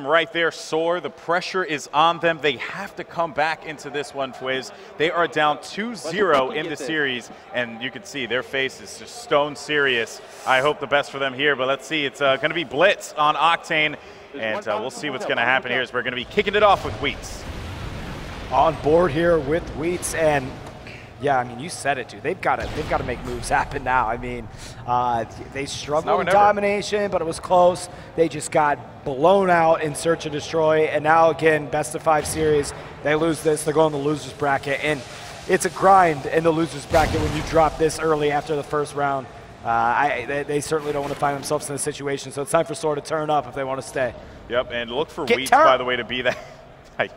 them right there, SoaR. The pressure is on them. They have to come back into this one, Twiz. They are down 2-0 in the series, and you can see their face is just stone serious. I hope the best for them here, but let's see. It's going to be Blitz on Octane, and we'll see what's going to happen here as we're going to be kicking it off with Wheats. On board here with Wheats, and yeah, I mean, you said it, dude. They've got to make moves happen now. I mean, they struggled in domination, but it was close. They just got blown out in Search and Destroy, and now again, best of 5 series. They lose this. They're going to the losers bracket, and it's a grind in the losers bracket when you drop this early after the first round. They certainly don't want to find themselves in this situation, so it's time for SoaR to turn up if they want to stay. Yep, and look for Wheats, by the way, to be that.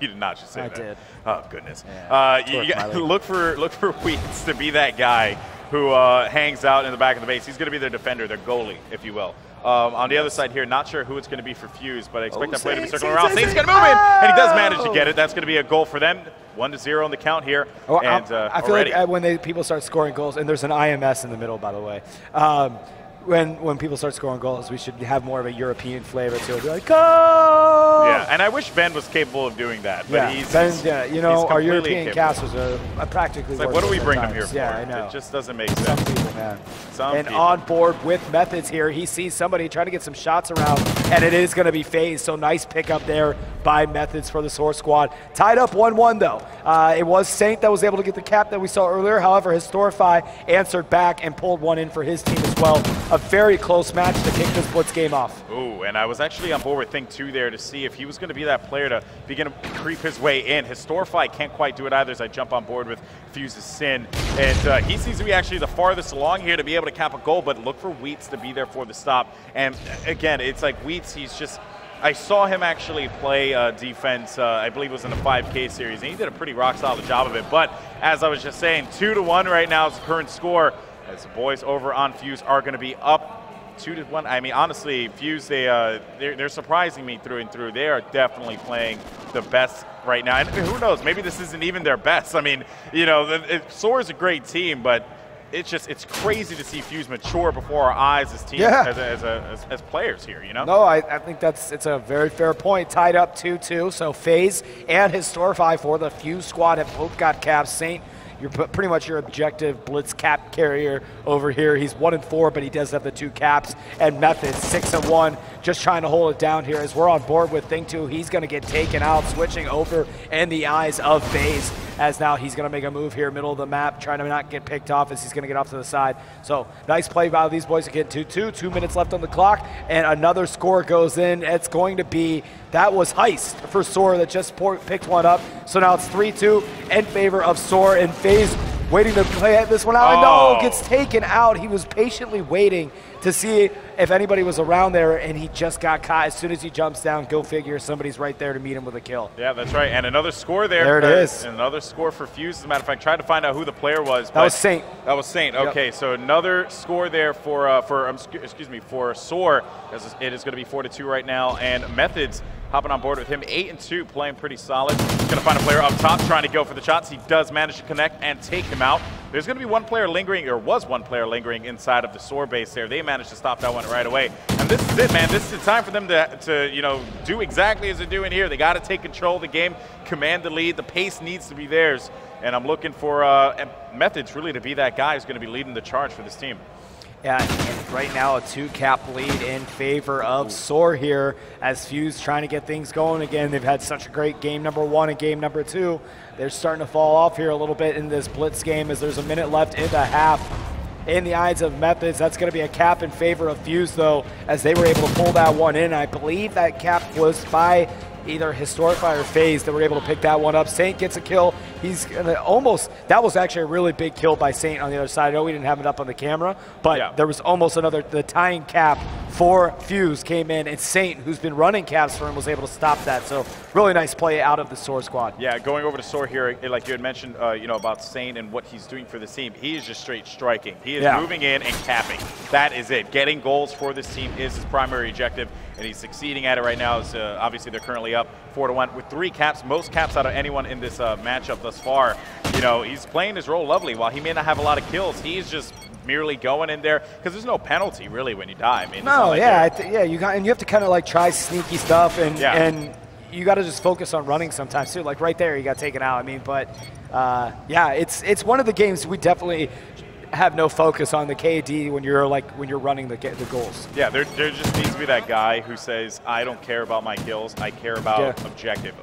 You did not just say that. I did. Oh, goodness. Yeah, look for Wheats to be that guy who hangs out in the back of the base. He's going to be their defender, their goalie, if you will. On the other side here, not sure who it's going to be for Fuse, but I expect that play to be circling around. Saint's going to move in, and he does manage to get it. That's going to be a goal for them. 1-0 on the count here. Oh, and, I feel like when people start scoring goals, and there's an IMS in the middle, by the way. When people start scoring goals, we should have more of a European flavor to it. Be like, go! Yeah, and I wish Ben was capable of doing that. But you know, our European casters are practically. It's like, what do we bring them here for? Yeah, I know. It just doesn't make sense. Some people, man. And on board with Methods here, he sees somebody trying to get some shots around, and it is going to be FaZe. So nice pickup there by Methods for the SoaR squad. Tied up 1-1 though. It was Saint that was able to get the cap that we saw earlier. However, Historify answered back and pulled one in for his team as well. A very close match to kick this Blitz game off. Ooh, and I was actually on board with Think 2 there to see if he was going to be that player to begin to creep his way in. Historify can't quite do it either as I jump on board with Fuse's Sin. And he seems to be actually the farthest along here to be able to cap a goal, but look for Wheats to be there for the stop. And again, it's like Wheats, he's just... I saw him actually play defense, I believe it was in the 5K series, and he did a pretty rock-solid job of it. But as I was just saying, 2-1 right now is the current score. As the boys over on Fuse are going to be up 2-1. I mean, honestly, Fuse, they're surprising me through and through. They are definitely playing the best right now. And who knows, maybe this isn't even their best. I mean, you know, SoaR is a great team, but it's crazy to see Fuse mature before our eyes as teams, as players here, you know? No, I think it's a very fair point. Tied up 2-2, so FaZe and Historify for the Fuse squad have both got caps. Saint, you're pretty much your objective Blitz cap carrier over here. He's 1-4, but he does have the 2 caps. And Methods 6-1, just trying to hold it down here as we're on board with Think 2. He's going to get taken out, switching over in the eyes of FaZe, as now he's going to make a move here, middle of the map, trying to not get picked off as he's going to get off to the side. So nice play by these boys again. 2-2, 2 minutes left on the clock, and another score goes in. It's going to be, that was Heist for SoaR that just picked one up. So now it's 3-2 in favor of SoaR, and FaZe waiting to play this one out. And no, gets taken out. He was patiently waiting to see if anybody was around there, and he just got caught. As soon as he jumps down, go figure, somebody's right there to meet him with a kill. Yeah, that's right. And another score there. There it is. Another score for Fuse. As a matter of fact, tried to find out who the player was. That was Saint. That was Saint. Okay, so another score there for SoaR. It is going to be 4-2 right now, and Methods hopping on board with him. 8-2, playing pretty solid. He's going to find a player up top trying to go for the shots. He does manage to connect and take him out. There's going to be one player lingering, or was one player lingering inside of the SoaR base there. They managed to stop that one right away. And this is it, man. This is the time for them to you know, do exactly as they're doing here. They got to take control of the game, command the lead. The pace needs to be theirs. And I'm looking for Methods really to be that guy who's going to be leading the charge for this team. Yeah, and right now a 2-cap lead in favor of SoaR here as Fuse trying to get things going again. They've had such a great game number 1 and game number 2. They're starting to fall off here a little bit in this Blitz game as there's a minute left in the half. In the eyes of Methods, that's going to be a cap in favor of Fuse, though, as they were able to pull that one in. I believe that cap was by either Historify or FaZe that were able to pick that one up. Saint gets a kill. He's gonna almost, that was actually a really big kill by Saint on the other side. I know we didn't have it up on the camera, but there was almost another, the tying cap for Fuse came in, and Saint, who's been running caps for him, was able to stop that. So really nice play out of the SoaR squad. Yeah, going over to SoaR here, like you had mentioned, you know, about Saint and what he's doing for this team. He is just straight striking. He is moving in and capping. That is it. Getting goals for this team is his primary objective, and he's succeeding at it right now. As, obviously, they're currently up 4-1 with 3 caps, most caps out of anyone in this matchup thus far. You know, he's playing his role lovely. While he may not have a lot of kills, he's just merely going in there because there's no penalty really when you die. I mean, no, you have to kind of like try sneaky stuff and you got to just focus on running sometimes too. Like right there, you got taken out. I mean, but it's one of the games we definitely have no focus on the KD when you're running the goals. Yeah, there just needs to be that guy who says, I don't care about my kills, I care about objective.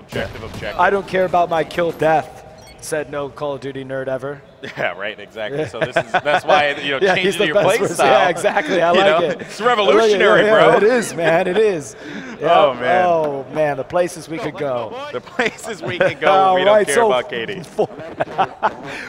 I don't care about my kill death, said no Call of Duty nerd ever. Yeah, right, exactly. Yeah. So that's why changing your play style. Yeah, exactly. I like it. It's revolutionary, bro. It is, man. It is. Oh man. Oh man, the places we could go. The places we could go. We don't care about KD.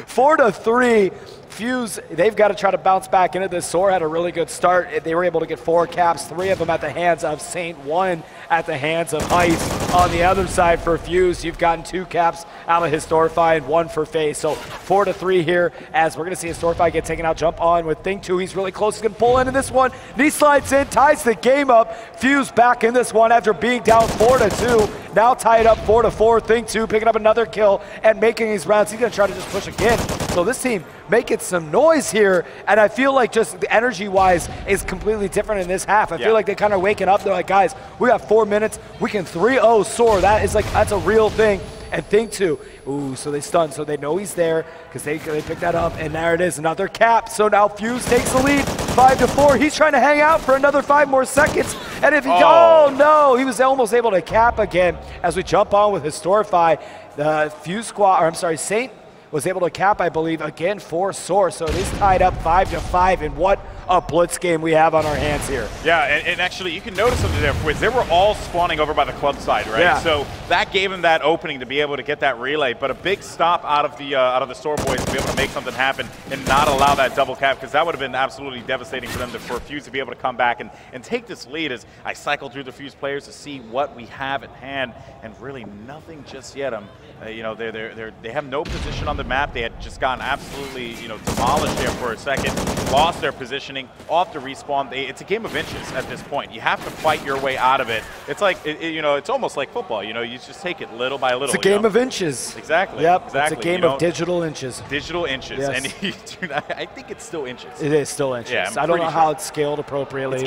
4-3. Fuse, they've got to try to bounce back into this. SoaR had a really good start. They were able to get 4 caps, 3 of them at the hands of Saint, 1 at the hands of Ice. On the other side for Fuse, you've gotten 2 caps out of Historify and 1 for FaZe. So 4-3 here as we're going to see Historify get taken out. Jump on with Thing 2. He's really close. He's going to pull into this one. Knee slides in, ties the game up. Fuse back in this one after being down 4-2. Now tied up 4-4. Thing 2 picking up another kill and making these rounds. He's going to try to just push again. So this team making some noise here, and I feel like just the energy-wise is completely different in this half. I feel like they're kind of waking up. They're like, guys, we got 4 minutes. We can 3-0 SoaR. That's a real thing. And Thing 2, ooh, so they stun. So they know he's there because they picked that up, and there it is, another cap. So now Fuse takes the lead, 5-4. He's trying to hang out for another 5 more seconds. And if he, oh no, he was almost able to cap again as we jump on with Historify. The Fuse squad, or I'm sorry, Saint was able to cap, I believe, again for SoaR. So it is tied up 5-5, and what a blitz game we have on our hands here. Yeah, and actually, you can notice something there. They were all spawning over by the club side, right? Yeah. So that gave them that opening to be able to get that relay. But a big stop out of the SoaR boys to be able to make something happen and not allow that double cap, because that would have been absolutely devastating for them for Fuse to be able to come back and take this lead. As I cycled through the Fuse players to see what we have at hand, and really nothing just yet. They have no position on the map. They had just gotten absolutely demolished there for a second, lost their positioning off the respawn. It's a game of inches at this point. You have to fight your way out of it. It's like it's almost like football. You just take it little by little. It's a game of inches. Exactly. Yep. Exactly. It's a game of digital inches. Digital inches. Yes. And I think it's still inches. It is still inches. Yeah, I don't know how it's scaled appropriately.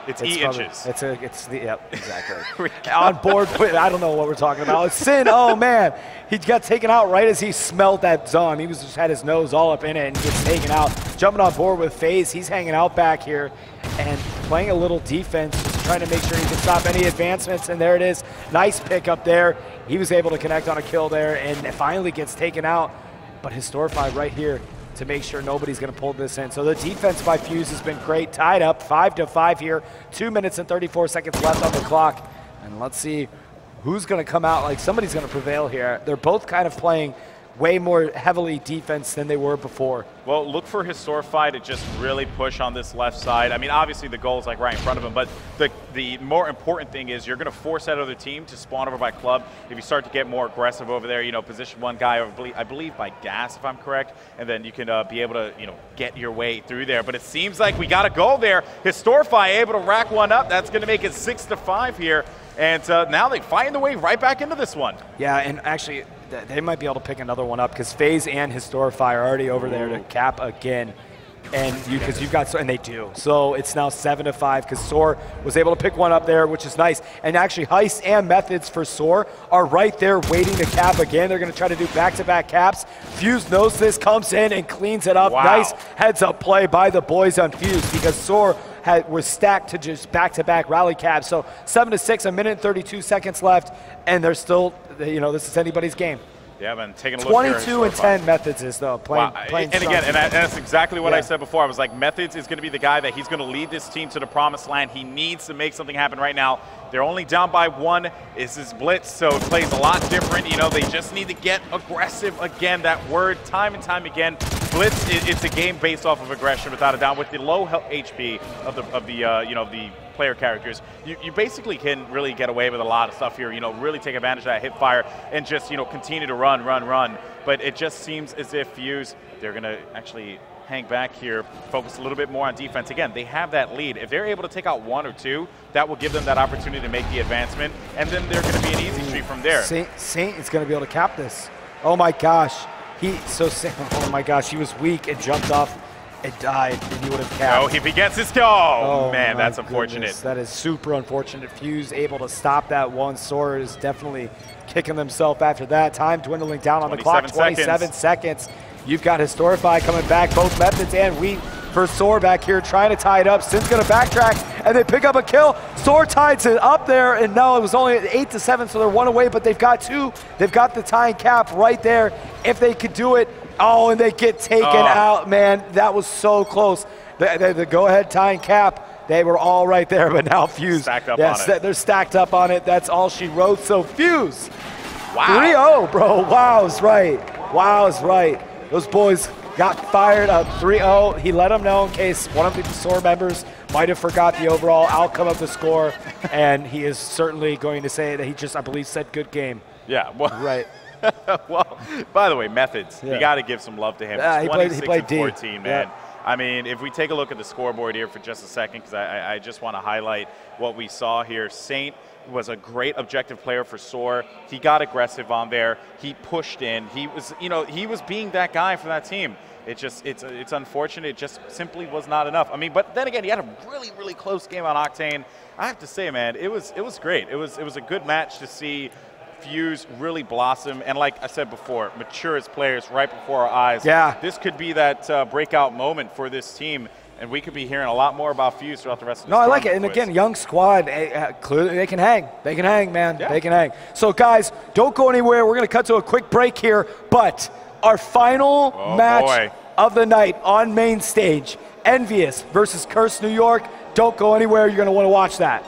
It's inches. Yep, exactly. On board with, I don't know what we're talking about. It's Sin. Oh man, he got taken out right as he smelled that zone. He just had his nose all up in it and gets taken out. Jumping on board with FaZe. He's hanging out back here and playing a little defense, just trying to make sure he can stop any advancements. And there it is. Nice pick up there. He was able to connect on a kill there and finally gets taken out. But Historify right here to make sure nobody's going to pull this in. So the defense by Fuse has been great. Tied up 5-5 here. 2 minutes and 34 seconds left on the clock. And let's see who's going to come out. Like, somebody's going to prevail here. They're both kind of playing way more heavily defense than they were before. Well, look for Historify to just really push on this left side. I mean, obviously the goal is like right in front of him, but the more important thing is you're going to force that other team to spawn over by club. If you start to get more aggressive over there, position one guy, I believe by gas, if I'm correct, and then you can be able to, get your way through there. But it seems like we got to go there. Historify able to rack one up. That's going to make it 6-5 here. And now they find the way right back into this one. Yeah, and actually, they might be able to pick another one up because FaZe and Historify are already over there to cap again. And and they do. So it's now 7-5 because SoaR was able to pick one up there, which is nice. And actually, Heist and Methods for SoaR are right there waiting to cap again. They're going to try to do back-to-back caps. Fuse knows this, comes in and cleans it up. Wow. Nice heads-up play by the boys on Fuse because SoaR was stacked to just back-to-back rally caps. So 7-6, 1 minute and 32 seconds left, and they're still, this is anybody's game. Yeah, man, taking a look here. 22 and 10 Methods is though. And again, that's exactly what I said before. I was like, Methods is going to be the guy that he's going to lead this team to the promised land. He needs to make something happen right now. They're only down by 1. This is blitz, so it plays a lot different. They just need to get aggressive again. That word, time and time again. Blitz, it's a game based off of aggression, without a doubt. With the low HP of the player characters, you basically can really get away with a lot of stuff here. Really take advantage of that hip fire and just continue to run. But it just seems as if Fuse, they're going to actually hang back here, focus a little bit more on defense. Again, they have that lead. If they're able to take out 1 or 2, that will give them that opportunity to make the advancement, and then they're going to be an easy street from there. Saint is going to be able to cap this. Oh my gosh. Oh my gosh, he was weak and jumped off It died, and he would have capped. Oh, if he gets his kill. Oh, man, that's unfortunate. Goodness, that is super unfortunate. Fuse able to stop that one. SoaR is definitely kicking themselves after that. Time dwindling down on the clock, 27 seconds. You've got Historify coming back, both methods, and Wheat for SoaR back here trying to tie it up. Sin's gonna backtrack, and they pick up a kill. SoaR ties it up there, and no, it was only 8-7, so they're one away, but they've got two. They've got the tying cap right there. If they could do it, oh, and they get taken out, man. That was so close. The go-ahead tying cap, they were all right there, but now Fuse. Stacked up on it. They're stacked up on it. That's all she wrote. So Fuse, wow. 3-0, bro. Wow's right. Wow's right. Those boys got fired up 3-0. He let them know in case one of the SoaR members might have forgot the overall outcome of the score, and he is certainly going to say that he just, I believe, said good game. Yeah. Well, right. Well, by the way, methods. Yeah. You got to give some love to him. He played 14, man. Yeah. I mean, if we take a look at the scoreboard here for just a second, because I just want to highlight what we saw here. Saint was a great objective player for SoaR. He got aggressive on there. He pushed in. He was, he was being that guy for that team. It's unfortunate. It just simply was not enough. I mean, but then again, he had a really, really close game on Octane. I have to say, man, it was great. It was a good match to see Fuse really blossom, and like I said before, mature as players right before our eyes. Yeah. This could be that breakout moment for this team, and we could be hearing a lot more about Fuse throughout the rest of the I like it. And again, young squad, clearly they can hang. They can hang, man. Yeah. They can hang. So guys, don't go anywhere. We're going to cut to a quick break here, but our final match of the night on main stage, Envious versus Curse New York. Don't go anywhere. You're going to want to watch that.